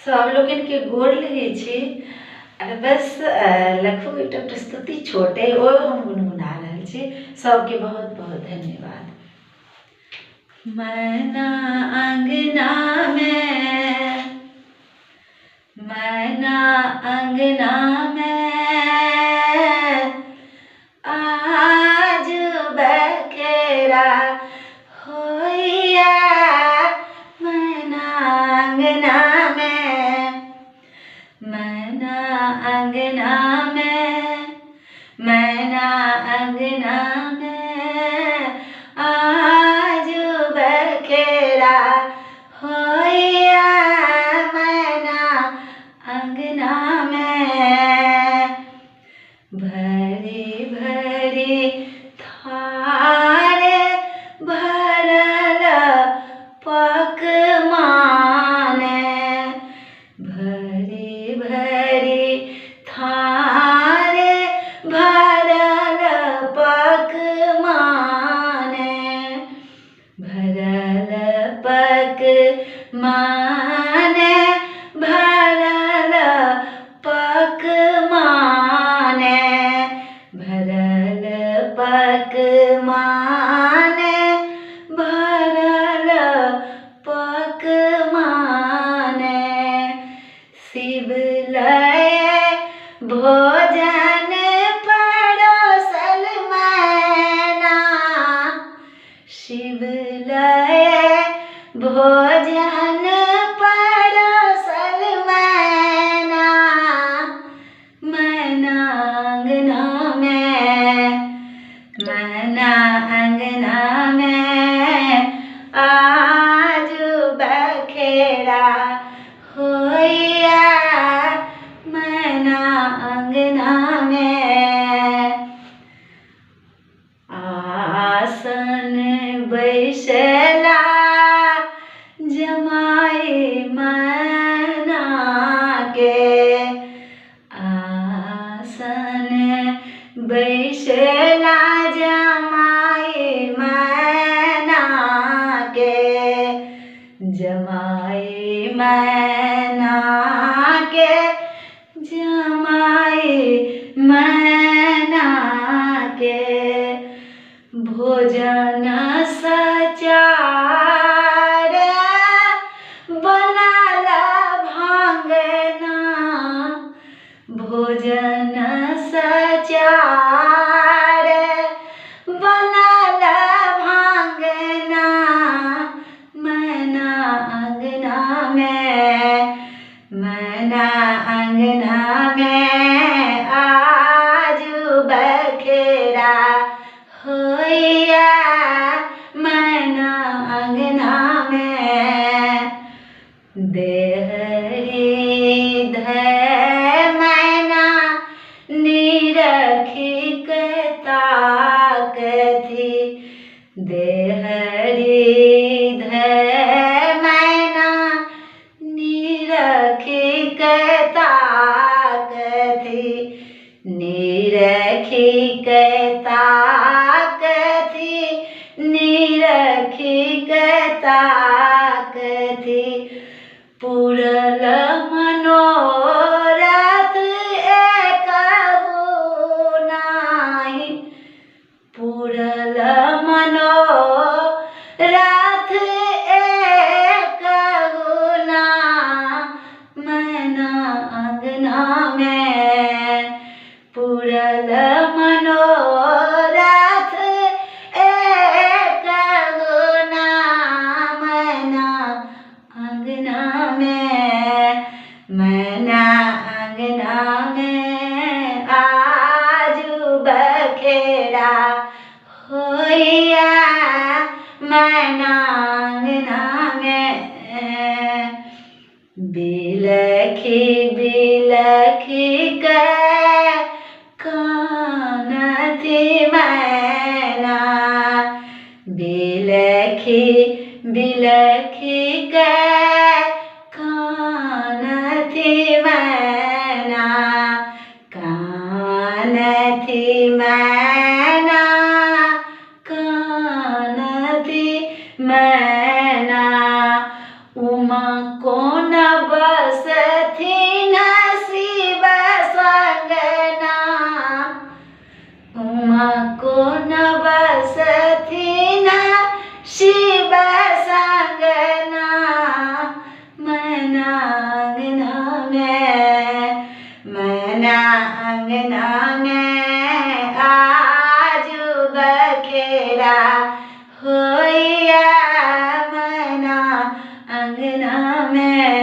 सब लोगन के गोड़ लगे छी। बस लखो एकटा प्रस्तुति छोटे ओ हम गुनगुना रहल छी। सबके बहुत बहुत धन्यवाद। मैना अंगना में, मैना अंगना में आज बखेरा होइया। मैना अंगना में, मैना अंगना में, मैना अंगना में आज बखेरा होइया। मैना अंगना में भरी भरी थारे भरल पकवान, भरी भरी थारे भरल पकवान, भरल पकवान, भरल पकवान, भरल पकवान, भरल पकवान। शिवलय भोजन परोसल मैना, शिवलय भोजन परोसल मैना। मैना अंगना में, मैना अंगना में आज बखेरा होइया। मैना अंगना में आसन बैसला जमाई मैना के, आसन बैसला जमाई मैना के, जमाई मैना के, जमाई मैना के। भोजन सचार बनल भांगना, भोजन सचार बनल भांगना। मैना अंगना में, मैना अंगना में आज बखेरा होइया। मैना अंगना में देहरी धै मैना निरखी के ताकथी, देहरी धै मैना निरखी के ताकथी, निरखी के ताकथी, निरखी के ताकथी। पूरल मनोरथ एकहु नाही, पूरल मनोरथ एकहु ना। मैना अंगना में पूरल मनोरथ एकहु ना। मैना अंगना में, मैना अंगना में आज बखेरा होइया। मैना अंगना में बिलखी बिलखी के कानथी मैना, बिलखी बिलखी के कानथी मैना, कानथी मैना, कानथी मैना। उमा कोन बस बसथिन शिव संगना उमा को न बसथिन शिव संगना मना अंगना में आजू बखेरा होइया मना अंगना में